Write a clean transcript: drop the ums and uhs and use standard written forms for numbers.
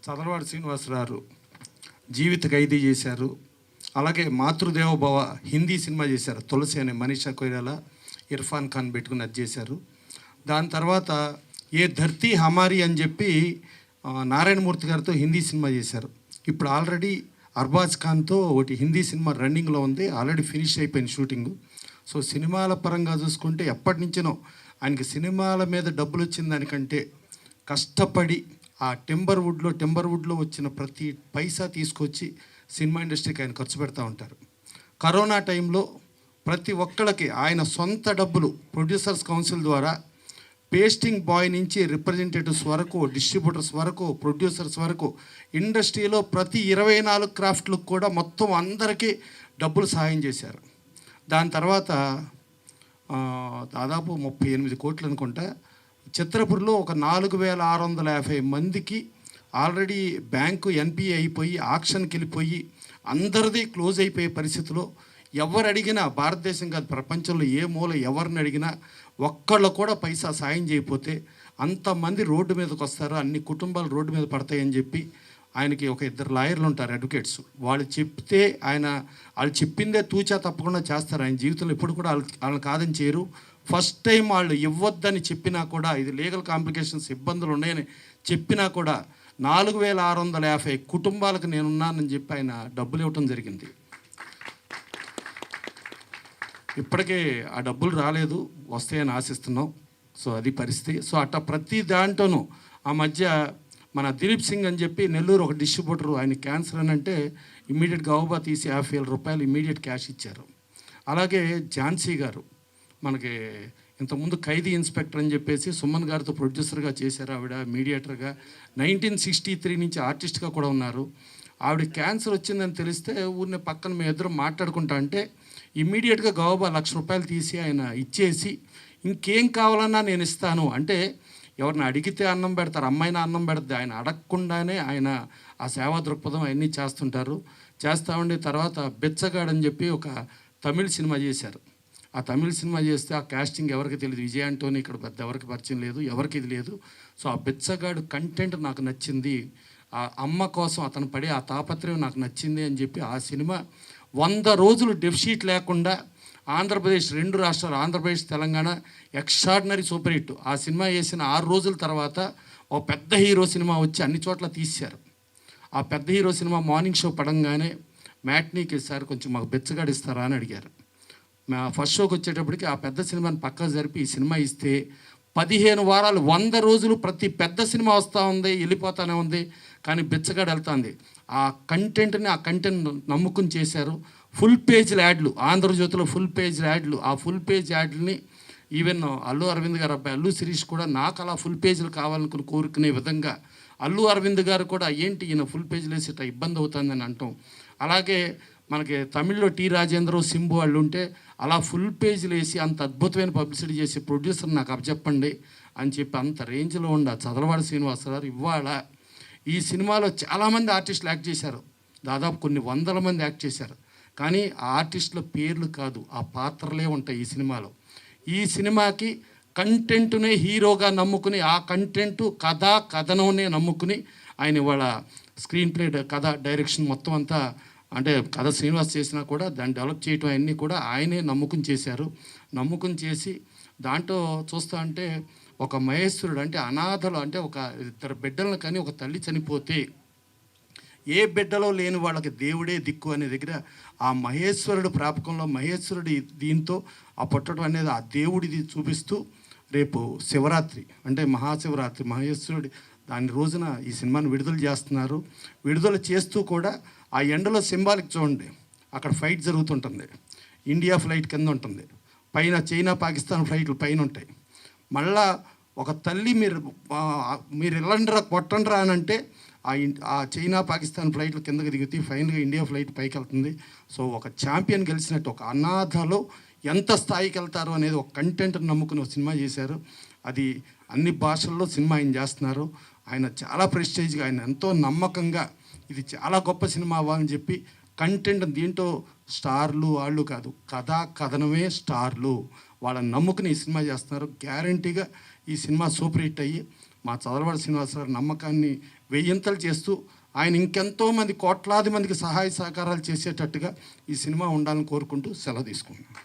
చదలవాడి శ్రీనివాసరావు జీవిత ఖైదీ చేశారు. అలాగే మాతృదేవోభవ హిందీ సినిమా చేశారు. తులసి అనే మనీషా కొయిరాలా, ఇర్ఫాన్ ఖాన్ పెట్టుకుని అది చేశారు. దాని తర్వాత ఏ ధర్తీ హమారీ అని చెప్పి నారాయణమూర్తి గారితో హిందీ సినిమా చేశారు. ఇప్పుడు ఆల్రెడీ అర్బాజ్ ఖాన్తో ఒకటి హిందీ సినిమా రన్నింగ్లో ఉంది, ఆల్రెడీ ఫినిష్ అయిపోయింది షూటింగ్. సో సినిమాల పరంగా చూసుకుంటే ఎప్పటి నుంచినో ఆయనకి సినిమాల మీద డబ్బులు వచ్చిన దానికంటే కష్టపడి ఆ టెంబర్వుడ్లో వచ్చిన ప్రతి పైసా తీసుకొచ్చి సినిమా ఇండస్ట్రీకి ఆయన ఖర్చు పెడతా ఉంటారు. కరోనా టైంలో ప్రతి ఒక్కళ్ళకి ఆయన సొంత డబ్బులు ప్రొడ్యూసర్స్ కౌన్సిల్ ద్వారా పేస్టింగ్ బాయ్ నుంచి రిప్రజెంటేటివ్స్ వరకు, డిస్ట్రిబ్యూటర్స్ వరకు, ప్రొడ్యూసర్స్ వరకు ఇండస్ట్రీలో ప్రతి 24 క్రాఫ్ట్లకు కూడా మొత్తం అందరికీ డబ్బులు సహాయం చేశారు. దాని తర్వాత దాదాపు 38 కోట్లు అనుకుంటా చిత్రపురిలో ఒక 4650 మందికి ఆల్రెడీ బ్యాంకు ఎన్పిఏ అయిపోయి ఆక్షన్కి వెళ్ళిపోయి అందరిది క్లోజ్ అయిపోయే పరిస్థితిలో ఎవరు అడిగినా, భారతదేశం కాదు ప్రపంచంలో ఏ మూల ఎవరిని అడిగినా ఒక్కళ్ళు కూడా పైసా సాయం చేయకపోతే అంతమంది రోడ్డు మీదకి వస్తారు, అన్ని కుటుంబాలు రోడ్డు మీద పడతాయని చెప్పి ఆయనకి ఒక 2 లాయర్లు ఉంటారు, అడ్వకేట్స్. వాళ్ళు చెప్తే వాళ్ళు చెప్పిందే తూచా తప్పకుండా చేస్తారు. ఆయన జీవితంలో ఎప్పుడు కూడా వాళ్ళని కాదని చేయరు. ఫస్ట్ టైం వాళ్ళు ఇవ్వద్దని చెప్పినా కూడా, ఇది లీగల్ కాంప్లికేషన్స్ ఇబ్బందులు ఉన్నాయని చెప్పినా కూడా 4650 కుటుంబాలకు నేనున్నానని చెప్పి ఆయన డబ్బులు ఇవ్వటం జరిగింది. ఇప్పటికే ఆ డబ్బులు రాలేదు, వస్తాయని ఆశిస్తున్నాం. సో అది పరిస్థితి. సో అట్లా ప్రతి దాంట్లోనూ ఆ మధ్య మన దిలీప్ సింగ్ అని చెప్పి నెల్లూరు ఒక డిస్ట్రిబ్యూటరు, ఆయన క్యాన్సర్ అని అంటే ఇమ్మీడియట్ గౌబా తీసి 50,000 రూపాయలు ఇమ్మీడియట్ క్యాష్ ఇచ్చారు. అలాగే ఝాన్సీ గారు మనకి ఇంతకుముందు ఖైదీ ఇన్స్పెక్టర్ అని చెప్పేసి సుమన్ గారితో ప్రొడ్యూసర్గా చేశారు. ఆవిడ మీడియేటర్గా 1963 నుంచి ఆర్టిస్ట్గా కూడా ఉన్నారు. ఆవిడ క్యాన్సర్ వచ్చిందని తెలిస్తే ఊరిని పక్కన మేము ఇద్దరు మాట్లాడుకుంటా అంటే ఇమ్మీడియట్గా గౌబా 1,00,000 రూపాయలు తీసి ఆయన ఇచ్చేసి ఇంకేం కావాలన్నా నేను ఇస్తాను అంటే, ఎవరిని అడిగితే అన్నం పెడతారు, అమ్మాయినా అన్నం పెడతారు, ఆయన అడగకుండానే ఆయన ఆ సేవా దృక్పథం అవన్నీ చేస్తుంటారు. చేస్తూ ఉండే తర్వాత బెచ్చగాడు అని చెప్పి ఒక తమిళ సినిమా చేశారు. ఆ తమిళ సినిమా చేస్తే ఆ కాస్టింగ్ ఎవరికి తెలియదు, విజయ్ ఆంటోనీ ఇక్కడ పెద్ద ఎవరికి పరిచయం లేదు, ఎవరికి ఇది లేదు. సో ఆ బెచ్చగాడు కంటెంట్ నాకు నచ్చింది, ఆ అమ్మ కోసం అతను పడే ఆ తాపత్రయం నాకు నచ్చింది అని చెప్పి ఆ సినిమా 100 రోజులు డెఫిషిట్ లేకుండా ఆంధ్రప్రదేశ్, 2 రాష్ట్రాలు Andhra Pradesh Telangana extraordinary super hit. ఆ సినిమా వేసిన 6 రోజుల తర్వాత ఒక పెద్ద హీరో సినిమా వచ్చి అన్ని చోట్ల తీశారు. ఆ పెద్ద హీరో సినిమా మార్నింగ్ షో పడంగానే మ్యాట్నీకి ఇస్తారు, కొంచెం మాకు బెచ్చగాడు ఇస్తారా అని అడిగారు. ఫస్ట్ షోకి వచ్చేటప్పటికి ఆ పెద్ద సినిమాని పక్కకు జరిపి ఈ సినిమా ఇస్తే 15 వారాలు 100 రోజులు ప్రతి పెద్ద సినిమా వస్తూ ఉంది, వెళ్ళిపోతూనే ఉంది, కానీ బెచ్చగాడు వెళ్తుంది. ఆ కంటెంట్ నమ్ముకుని చేశారు. ఫుల్ పేజ్ యాడ్లు, ఆంధ్రజ్యోతిలో ఫుల్ పేజ్ యాడ్లు, ఆ ఫుల్ పేజ్ యాడ్లని ఈవెన్ అల్లు అరవింద్ గారు అబ్బాయి అల్లు శిరీష్ కూడా నాకు అలా ఫుల్ పేజీలు కావాలనుకుని కోరుకునే విధంగా అల్లు అరవింద్ గారు కూడా ఏంటి ఈయన ఫుల్ పేజీలు వేసి ఇబ్బంది అవుతుందని అంటాం. అలాగే మనకి తమిళ్లో టీ రాజేంద్ర, సింబు వాళ్ళు ఉంటే అలా ఫుల్ పేజీలు వేసి అంత అద్భుతమైన పబ్లిసిటీ చేసి ప్రొడ్యూసర్ నాకు అప్పచెప్పండి అని చెప్పి అంత రేంజ్లో ఉండ చదలవాడి శ్రీనివాసరావు ఇవాళ ఈ సినిమాలో చాలామంది ఆర్టిస్టులు యాక్ట్ చేశారు, దాదాపు కొన్ని 100 మంది యాక్ట్ చేశారు. కానీ ఆ ఆర్టిస్టుల పేర్లు కాదు, ఆ పాత్రలే ఉంటాయి ఈ సినిమాలో. ఈ సినిమాకి కంటెంట్నే హీరోగా నమ్ముకుని, ఆ కంటెంట్ కథనంనే నమ్ముకుని ఆయన ఇవాళ స్క్రీన్ ప్లే, కథ, డైరెక్షన్ మొత్తం అంతా, అంటే కథ శ్రీనివాస్ చేసినా కూడా దాన్ని డెవలప్ చేయటం అన్నీ కూడా ఆయనే నమ్ముకుని చేశారు. నమ్ముకుని చేసి దాంట్లో చూస్తా అంటే ఒక మహేశ్వరుడు అంటే అనాథలు, అంటే ఒక 2 బిడ్డలను కానీ ఒక తల్లి చనిపోతే ఏ బిడ్డలో లేని వాళ్ళకి దేవుడే దిక్కు అనే దగ్గర ఆ మహేశ్వరుడు ప్రాపకంలో మహేశ్వరుడి దీంతో ఆ పుట్టడం అనేది ఆ దేవుడిది చూపిస్తూ రేపు శివరాత్రి అంటే మహాశివరాత్రి మహేశ్వరుడి దాని రోజున ఈ సినిమాని విడుదల చేస్తున్నారు. విడుదల చేస్తూ కూడా ఆ ఎండలో సింబాలిక్ చూడండి, అక్కడ ఫైట్ జరుగుతుంటుంది, ఇండియా ఫ్లైట్ కింద ఉంటుంది, పైన చైనా పాకిస్తాన్ ఫ్లైట్లు పైన ఉంటాయి. మళ్ళా ఒక తల్లి మీరు వెళ్ళండిరా కొట్టండిరా అని అంటే ఆ చైనా పాకిస్తాన్ ఫ్లైట్లు కిందకి దిగుతాయి, ఫైనల్గా ఇండియా ఫ్లైట్ పైకి వెళ్తుంది. సో ఒక ఛాంపియన్ గెలిచినట్టు ఒక అనాథలో ఎంత స్థాయికి వెళ్తారు అనేది ఒక కంటెంట్ నమ్ముకుని ఒక సినిమా చేశారు. అది అన్ని భాషల్లో సినిమా ఆయన చేస్తున్నారు. ఆయన చాలా ప్రెస్టేజ్గా, ఆయన ఎంతో నమ్మకంగా ఇది చాలా గొప్ప సినిమా అవ్వాలని చెప్పి కంటెంట్ దీంట్లో స్టార్లు వాళ్ళు కాదు, కథనమే స్టార్లు, వాళ్ళని నమ్ముకుని ఈ సినిమా చేస్తున్నారు. గ్యారంటీగా ఈ సినిమా సూపర్ హిట్ అయ్యి మా చదలవాడి శ్రీనివాసరావు నమ్మకాన్ని వెయ్యింతలు చేస్తూ ఆయన ఇంకెంతో మంది కోట్లాది మందికి సహాయ సహకారాలు చేసేటట్టుగా ఈ సినిమా ఉండాలని కోరుకుంటూ సెలవు తీసుకుంటున్నాను.